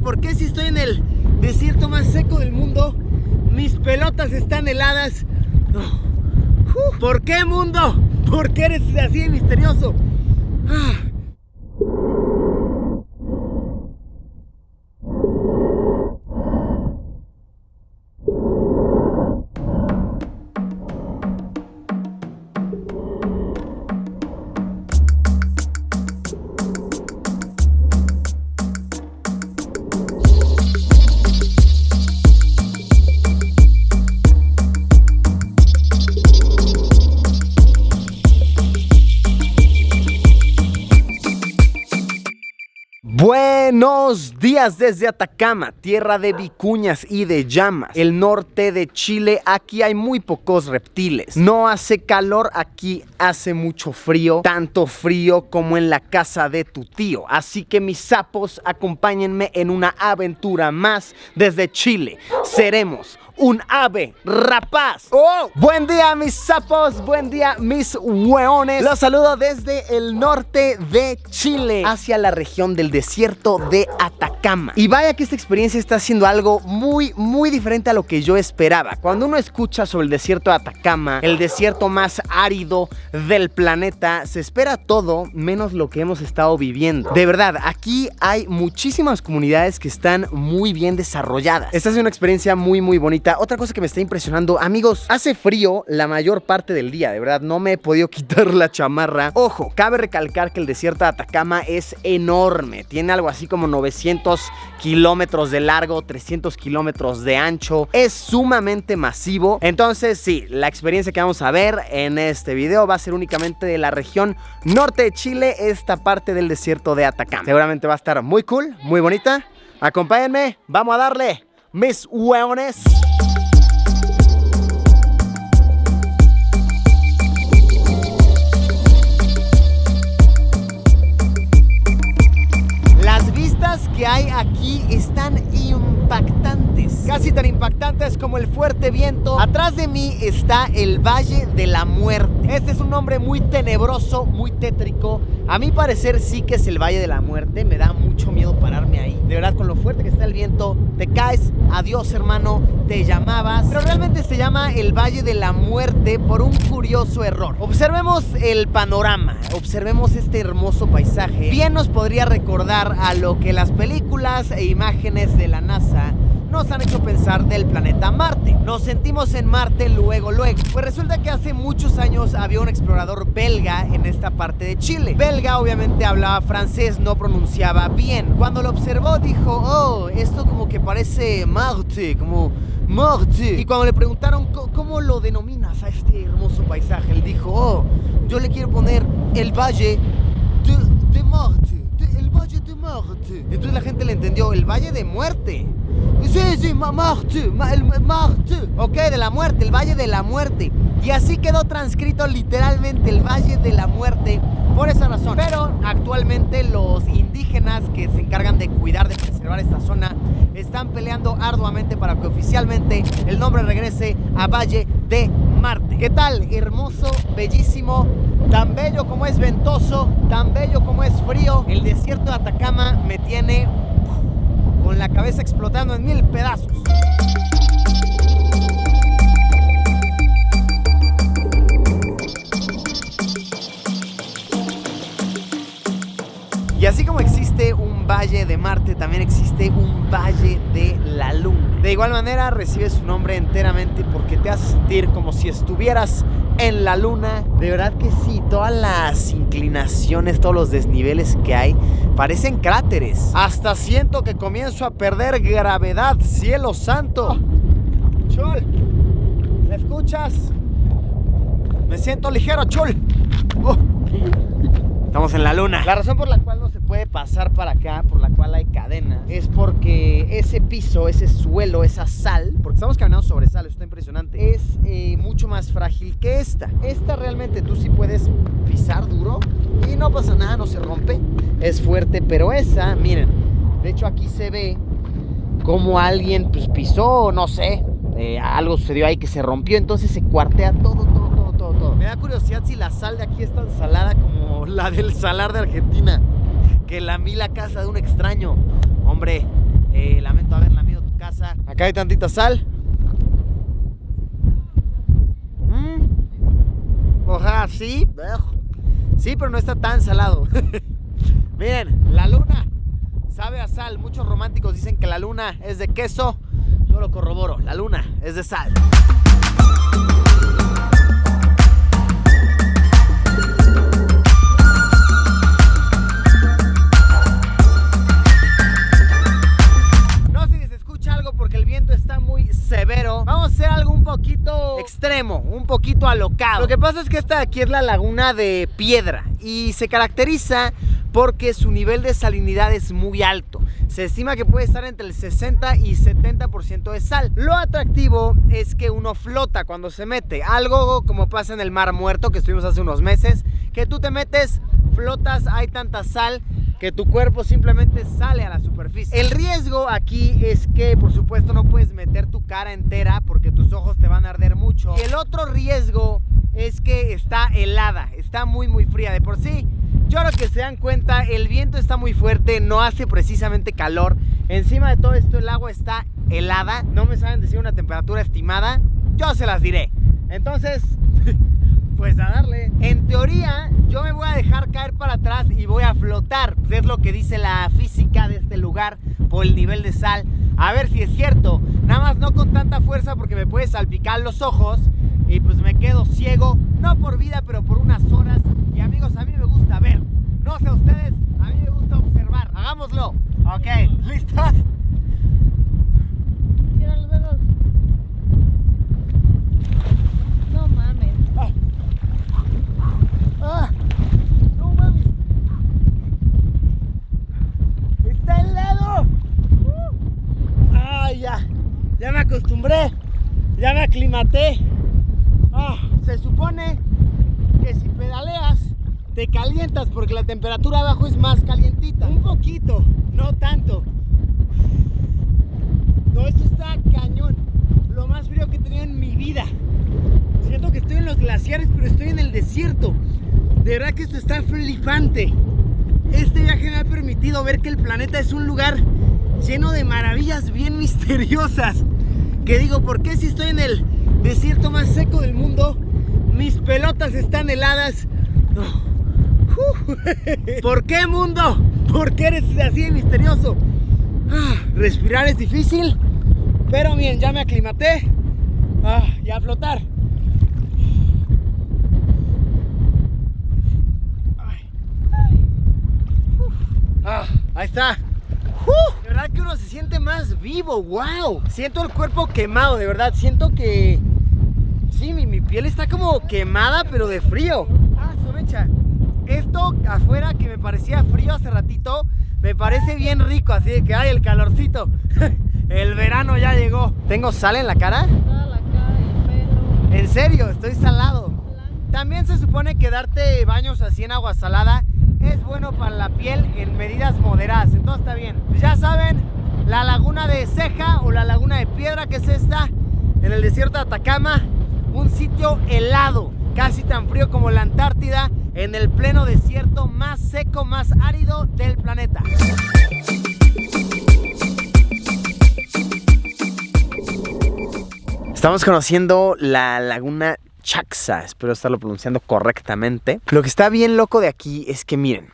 por qué si estoy en el desierto más seco del mundo, mis pelotas están heladas. ¿Por qué, mundo? ¿Por qué eres así de misterioso? Buenos días desde Atacama, tierra de vicuñas y de llamas, el norte de Chile. Aquí hay muy pocos reptiles, no hace calor, aquí hace mucho frío, tanto frío como en la casa de tu tío. Así que mis sapos, acompáñenme en una aventura más desde Chile. Seremos un ave rapaz. ¡Oh! Buen día, mis sapos, buen día, mis hueones. Los saludo desde el norte de Chile hacia la región del desierto de Atacama. Y vaya que esta experiencia está haciendo algo muy diferente a lo que yo esperaba. Cuando uno escucha sobre el desierto de Atacama, el desierto más árido del planeta, se espera todo menos lo que hemos estado viviendo. De verdad, aquí hay muchísimas comunidades que están muy bien desarrolladas. Esta es una experiencia muy bonita. Otra cosa que me está impresionando, amigos, hace frío la mayor parte del día, de verdad, no me he podido quitar la chamarra. Ojo, cabe recalcar que el desierto de Atacama es enorme, tiene algo así como 900 kilómetros de largo, 300 kilómetros de ancho, es sumamente masivo. Entonces sí, la experiencia que vamos a ver en este video va a ser únicamente de la región norte de Chile, esta parte del desierto de Atacama. Seguramente va a estar muy cool, muy bonita. Acompáñenme, vamos a darle, mis hueones. Las vistas que hay aquí están impactantes, casi tan impactantes como el fuerte viento. Atrás de mí está el Valle de la Muerte. Este es un nombre muy tenebroso, muy tétrico. A mi parecer sí que es el Valle de la Muerte. Me da mucho miedo pararme ahí. De verdad, con lo fuerte que está el viento, te caes. Adiós, hermano, te llamabas. Pero realmente se llama el Valle de la Muerte por un curioso error. Observemos el panorama, observemos este hermoso paisaje. Bien nos podría recordar a lo que las películas e imágenes de la NASA nos han hecho pensar del planeta Marte. Nos sentimos en Marte luego. Pues resulta que hace muchos años había un explorador belga en esta parte de Chile. Belga obviamente hablaba francés, no pronunciaba bien. Cuando lo observó dijo, oh, esto como que parece Marte, como Marte. Y cuando le preguntaron cómo lo denominas a este hermoso paisaje, él dijo, oh, yo le quiero poner el Valle de Marte. El Valle de Marte. Entonces la gente le entendió, el Valle de Muerte. Sí, Marte, Marte. Ok, de la muerte, el Valle de la Muerte. Y así quedó transcrito literalmente el Valle de la Muerte por esa razón. Pero actualmente los indígenas que se encargan de cuidar, de preservar esta zona, están peleando arduamente para que oficialmente el nombre regrese a Valle de Marte. ¿Qué tal? Hermoso, bellísimo, tan bello como es ventoso, tan bello como es frío. El desierto de Atacama me tiene con la cabeza explotando en 1000 pedazos. Y así como existe un Valle de Marte, también existe un Valle de la Luna. De igual manera recibe su nombre enteramente porque te hace sentir como si estuvieras en la Luna. De verdad que sí, todas las inclinaciones, todos los desniveles que hay parecen cráteres. Hasta siento que comienzo a perder gravedad, cielo santo. Oh, Chul, ¿me escuchas? Me siento ligero, Chul. Estamos en la Luna. La razón por la cual no se puede pasar para acá, por la cual hay cadena, es porque ese piso, ese suelo, esa sal, porque estamos caminando sobre sal, eso está impresionante, es mucho más frágil que esta. Esta realmente tú sí puedes pisar duro y no pasa nada, no se rompe, es fuerte, pero esa, miren, de hecho aquí se ve como alguien pues pisó, no sé, algo sucedió ahí que se rompió, entonces se cuartea todo. Me da curiosidad si la sal de aquí es tan salada como la del salar de Argentina, que lamí la casa de un extraño. Hombre, Lamento haber lamido tu casa. Acá hay tantita sal. Ojalá, sí. Sí, pero no está tan salado. Miren, la luna sabe a sal. Muchos románticos dicen que la luna es de queso. Yo lo corroboro, la luna es de sal. No sé si se escucha algo porque el viento está muy severo. Vamos a hacer algo un poquito extremo, un poquito alocado. Lo que pasa es que esta de aquí es la laguna de piedra y se caracteriza porque su nivel de salinidad es muy alto. Se estima que puede estar entre el 60 y 70% de sal. Lo atractivo es que uno flota cuando se mete. Algo como pasa en el Mar Muerto, que estuvimos hace unos meses, que tú te metes, flotas, hay tanta sal que tu cuerpo simplemente sale a la superficie. El riesgo aquí es que, por supuesto, no puedes meter tu cara entera porque tus ojos te van a arder mucho. Y el otro riesgo es que está helada, está muy fría de por sí. Yo creo que se dan cuenta, el viento está muy fuerte, no hace precisamente calor. Encima de todo esto el agua está helada. No me saben decir una temperatura estimada, yo se las diré. Entonces, pues a darle. En teoría, yo me voy a dejar caer para atrás y voy a flotar. Pues es lo que dice la física de este lugar por el nivel de sal. A ver si es cierto. Nada más no con tanta fuerza porque me puede salpicar los ojos y pues me quedo ciego. No por vida, pero por unas horas. Y amigos, a mí me gusta ver. No sé ustedes, a mí me gusta observar. Hagámoslo. Ok, ¿listos? Cierra los dedos. No mames. No mames. Está helado. Ya me acostumbré. Ya me aclimaté. Se supone que si pedaleas te calientas porque la temperatura abajo es más calientita. Un poquito, no tanto. No, esto está cañón. Lo más frío que he tenido en mi vida. Siento que estoy en los glaciares, pero estoy en el desierto. De verdad que esto está flipante. Este viaje me ha permitido ver que el planeta es un lugar lleno de maravillas bien misteriosas. Que digo, ¿por qué si estoy en el desierto más seco del mundo, mis pelotas están heladas? ¿Por qué, mundo? ¿Por qué eres así de misterioso? Respirar es difícil, pero bien, ya me aclimaté. Y a flotar. Ahí está. De verdad que uno se siente más vivo, wow. Siento el cuerpo quemado, de verdad. Siento que sí, mi piel está como quemada, pero de frío. Su mecha. Esto afuera que me parecía frío hace ratito, me parece bien rico, así de que hay el calorcito. El verano ya llegó. ¿Tengo sal en la cara? Toda la cara y el pelo. ¿En serio? Estoy salado. También se supone que darte baños así en agua salada es bueno para la piel en medidas moderadas, entonces está bien. Pues ya saben, la laguna de Ceja o la laguna de Piedra, que es esta, en el desierto de Atacama, un sitio helado, casi tan frío como la Antártida, en el pleno desierto más seco, más árido del planeta. Estamos conociendo la laguna Chaxa, espero estarlo pronunciando correctamente. Lo que está bien loco de aquí es que miren,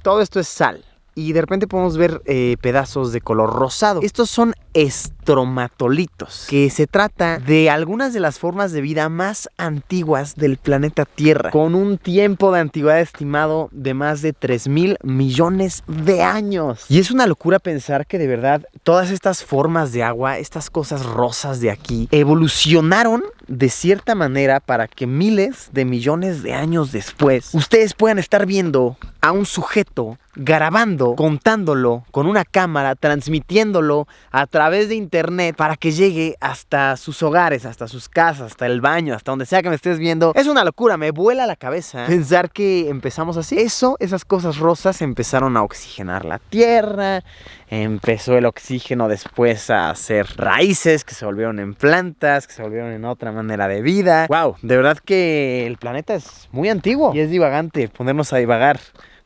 todo esto es sal y de repente podemos ver pedazos de color rosado. Estos son estromatolitos, que se trata de algunas de las formas de vida más antiguas del planeta Tierra, con un tiempo de antigüedad estimado de más de 3.000 millones de años. Y es una locura pensar que de verdad todas estas formas de agua, estas cosas rosas de aquí, evolucionaron de cierta manera para que miles de millones de años después ustedes puedan estar viendo a un sujeto grabando, contándolo con una cámara, transmitiéndolo a través de internet para que llegue hasta sus hogares, hasta sus casas, hasta el baño, hasta donde sea que me estés viendo. Es una locura, me vuela la cabeza pensar que empezamos así. Esas cosas rosas empezaron a oxigenar la tierra, empezó el oxígeno después a hacer raíces que se volvieron en plantas, que se volvieron en otra manera de vida. Wow, de verdad que el planeta es muy antiguo y es divagante ponernos a divagar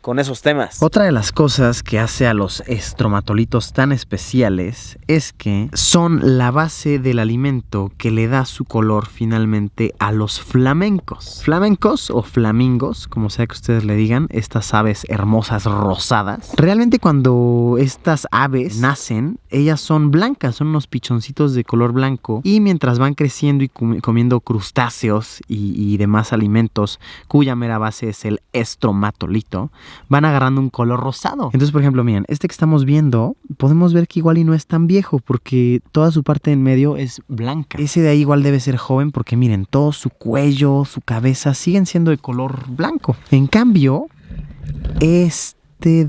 con esos temas. Otra de las cosas que hace a los estromatolitos tan especiales es que son la base del alimento que le da su color finalmente a los flamencos. Flamencos o flamingos, como sea que ustedes le digan, estas aves hermosas rosadas. Realmente cuando estas aves nacen, ellas son blancas, son unos pichoncitos de color blanco, y mientras van creciendo y comiendo crustáceos y demás alimentos cuya mera base es el estromatolito, van agarrando un color rosado. Entonces, por ejemplo, miren, este que estamos viendo, podemos ver que igual y no es tan viejo porque toda su parte en medio es blanca. Ese de ahí igual debe ser joven porque miren, todo su cuello, su cabeza siguen siendo de color blanco. En cambio, este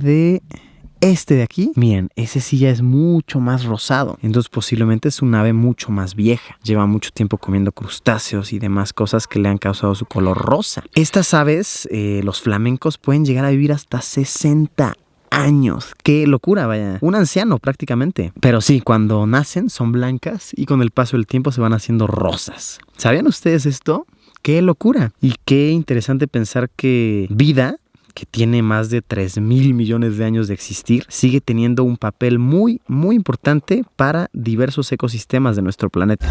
de aquí, miren, ese sí ya es mucho más rosado. Entonces posiblemente es un ave mucho más vieja. Lleva mucho tiempo comiendo crustáceos y demás cosas que le han causado su color rosa. Estas aves, los flamencos, pueden llegar a vivir hasta 60 años. ¡Qué locura, vaya! Un anciano prácticamente. Pero sí, cuando nacen son blancas y con el paso del tiempo se van haciendo rosas. ¿Sabían ustedes esto? ¡Qué locura! Y qué interesante pensar que vida, que tiene más de 3,000 millones de años de existir, sigue teniendo un papel muy, muy importante para diversos ecosistemas de nuestro planeta.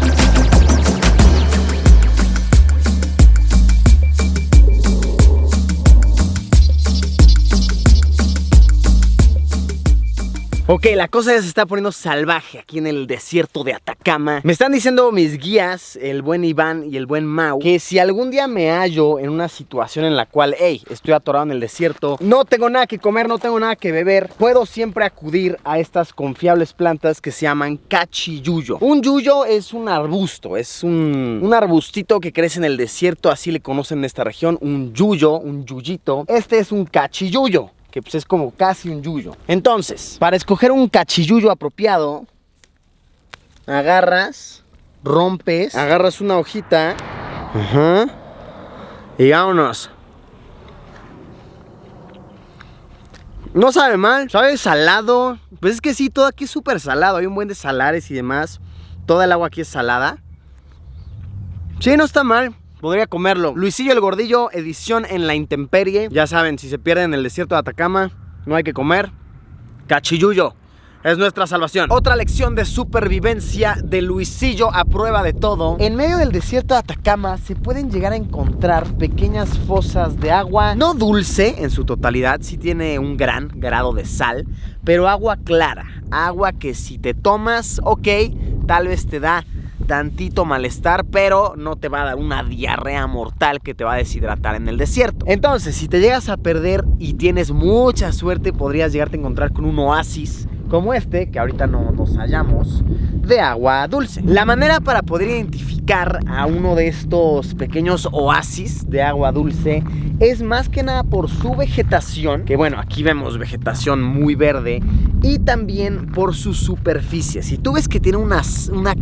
Ok, la cosa ya se está poniendo salvaje aquí en el desierto de Atacama. Me están diciendo mis guías, el buen Iván y el buen Mau, que si algún día me hallo en una situación en la cual, estoy atorado en el desierto, no tengo nada que comer, no tengo nada que beber, puedo siempre acudir a estas confiables plantas que se llaman cachiyuyo. Un yuyo es un arbusto, es un arbustito que crece en el desierto, así le conocen en esta región, un yuyo, un yuyito. Este es un cachiyuyo, que pues es como casi un yuyo. Entonces, para escoger un cachiyuyo apropiado, agarras, rompes, agarras una hojita, y vámonos. No sabe mal, sabe salado. Pues es que sí, todo aquí es súper salado. Hay un buen de salares y demás. Toda el agua aquí es salada. Sí, no está mal. Podría comerlo. Luisillo el Gordillo, edición en la intemperie. Ya saben, si se pierden en el desierto de Atacama, no hay que comer. Cachiyuyo es nuestra salvación. Otra lección de supervivencia de Luisillo a prueba de todo. En medio del desierto de Atacama se pueden llegar a encontrar pequeñas fosas de agua, no dulce en su totalidad, sí tiene un gran grado de sal, pero agua clara. Agua que si te tomas, ok, tal vez te da tantito malestar, pero no te va a dar una diarrea mortal que te va a deshidratar en el desierto. Entonces, si te llegas a perder y tienes mucha suerte, podrías llegarte a encontrar con un oasis como este, que ahorita no nos hallamos, de agua dulce. La manera para poder identificar a uno de estos pequeños oasis de agua dulce es más que nada por su vegetación, que bueno, aquí vemos vegetación muy verde, y también por su superficie. Si tú ves que tiene una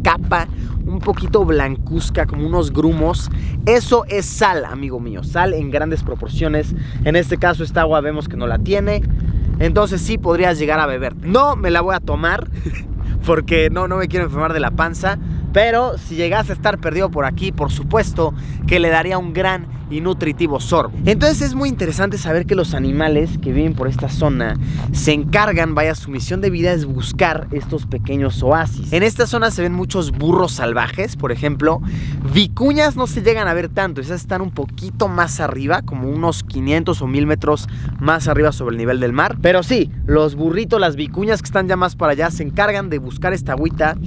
capa un poquito blancuzca, como unos grumos, eso es sal, amigo mío, sal en grandes proporciones. En este caso esta agua vemos que no la tiene, entonces sí podrías llegar a beber. No me la voy a tomar porque no me quiero enfermar de la panza, pero si llegase a estar perdido por aquí, por supuesto que le daría un gran y nutritivo sorbo. Entonces es muy interesante saber que los animales que viven por esta zona se encargan, vaya, su misión de vida es buscar estos pequeños oasis. En esta zona se ven muchos burros salvajes, por ejemplo. Vicuñas no se llegan a ver tanto, esas están un poquito más arriba, como unos 500 o 1000 metros más arriba sobre el nivel del mar. Pero sí, los burritos, las vicuñas que están ya más para allá, se encargan de buscar esta agüita,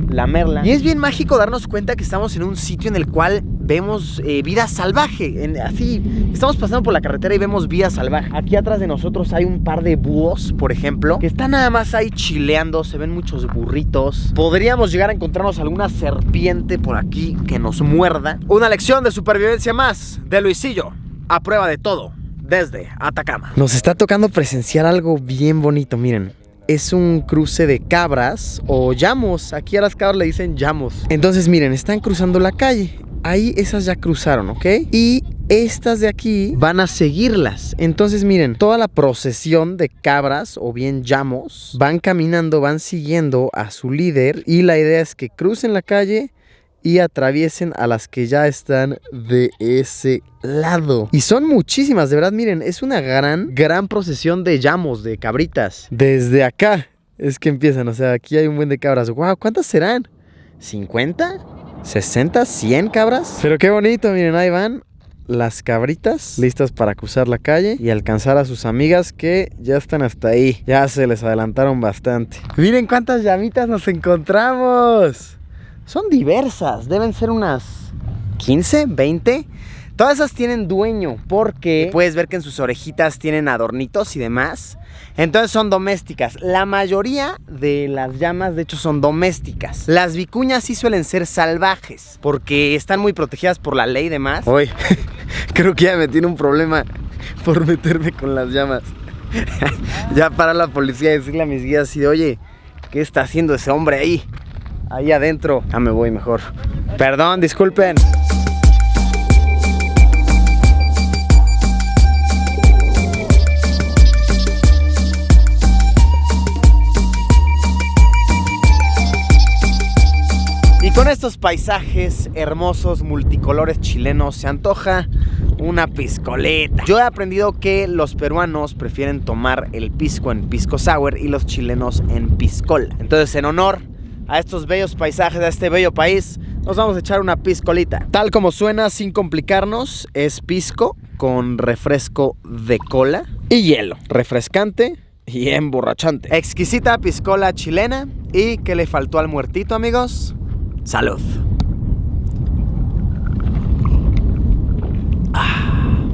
lamerla. Y es bien mágico darnos cuenta que estamos en un sitio en el cual vemos vida salvaje. Así, estamos pasando por la carretera y vemos vida salvaje. Aquí atrás de nosotros hay un par de búhos, por ejemplo, que están nada más ahí chileando. Se ven muchos burritos. Podríamos llegar a encontrarnos alguna serpiente por aquí que nos muerda. Una lección de supervivencia más de Luisillo a prueba de todo desde Atacama. Nos está tocando presenciar algo bien bonito, miren. Es un cruce de cabras o llamos. Aquí a las cabras le dicen llamos. Entonces miren, están cruzando la calle. Ahí esas ya cruzaron, ¿ok? Y estas de aquí van a seguirlas. Entonces miren, toda la procesión de cabras o bien llamos van caminando, van siguiendo a su líder. Y la idea es que crucen la calle y atraviesen a las que ya están de ese lado. Y son muchísimas, de verdad, miren, es una gran procesión de llamos, de cabritas. Desde acá es que empiezan, o sea, aquí hay un buen de cabras. Wow, ¿cuántas serán? ¿50? ¿60? ¿100 cabras? Pero qué bonito, miren, ahí van las cabritas listas para cruzar la calle y alcanzar a sus amigas que ya están hasta ahí. Ya se les adelantaron bastante. Miren cuántas llamitas nos encontramos. Son diversas, deben ser unas 15, 20. Todas esas tienen dueño porque puedes ver que en sus orejitas tienen adornitos y demás. Entonces son domésticas. La mayoría de las llamas de hecho son domésticas. Las vicuñas sí suelen ser salvajes porque están muy protegidas por la ley y demás. Uy, creo que ya me tiene un problema por meterme con las llamas. Ya para la policía y decirle a mis guías así de, oye, ¿qué está haciendo ese hombre ahí? Ahí adentro. Ya me voy mejor. Perdón, disculpen. Y con estos paisajes hermosos, multicolores chilenos, se antoja una piscolita. Yo he aprendido que los peruanos prefieren tomar el pisco en pisco sour y los chilenos en piscola. Entonces, en honor a estos bellos paisajes, a este bello país, nos vamos a echar una piscolita. Tal como suena, sin complicarnos, es pisco con refresco de cola y hielo. Refrescante y emborrachante. Exquisita piscola chilena. ¿Y qué le faltó al muertito, amigos? Salud.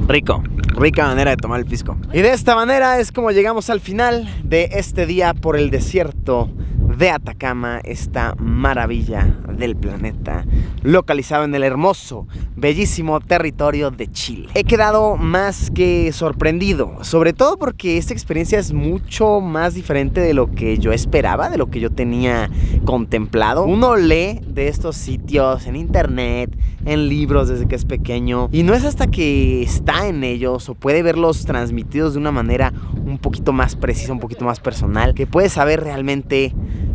Rico, rica manera de tomar el pisco. Y de esta manera es como llegamos al final de este día por el desierto de Atacama, esta maravilla del planeta, localizado en el hermoso, bellísimo territorio de Chile. He quedado más que sorprendido, sobre todo porque esta experiencia es mucho más diferente de lo que yo esperaba, de lo que yo tenía contemplado. Uno lee de estos sitios en internet, en libros desde que es pequeño, y no es hasta que está en ellos o puede verlos transmitidos de una manera un poquito más precisa, un poquito más personal, que puede saber realmente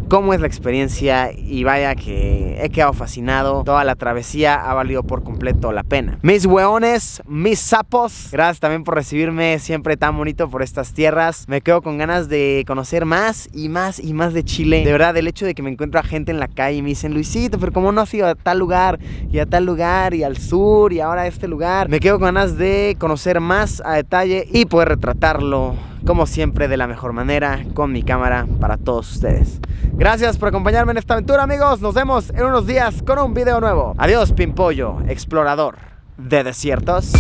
cómo es la experiencia. Y vaya que he quedado fascinado. Toda la travesía ha valido por completo la pena. Mis hueones, mis sapos, gracias también por recibirme siempre tan bonito por estas tierras. Me quedo con ganas de conocer más y más y más de Chile. De verdad, el hecho de que me encuentro a gente en la calle y me dicen, Luisito, pero ¿cómo no has ido a tal lugar y a tal lugar y al sur y ahora a este lugar? Me quedo con ganas de conocer más a detalle y poder retratarlo como siempre de la mejor manera con mi cámara para todos ustedes. Gracias por acompañarme en esta aventura, amigos. Nos vemos en unos días con un video nuevo. Adiós, Pimpollo, explorador de desiertos.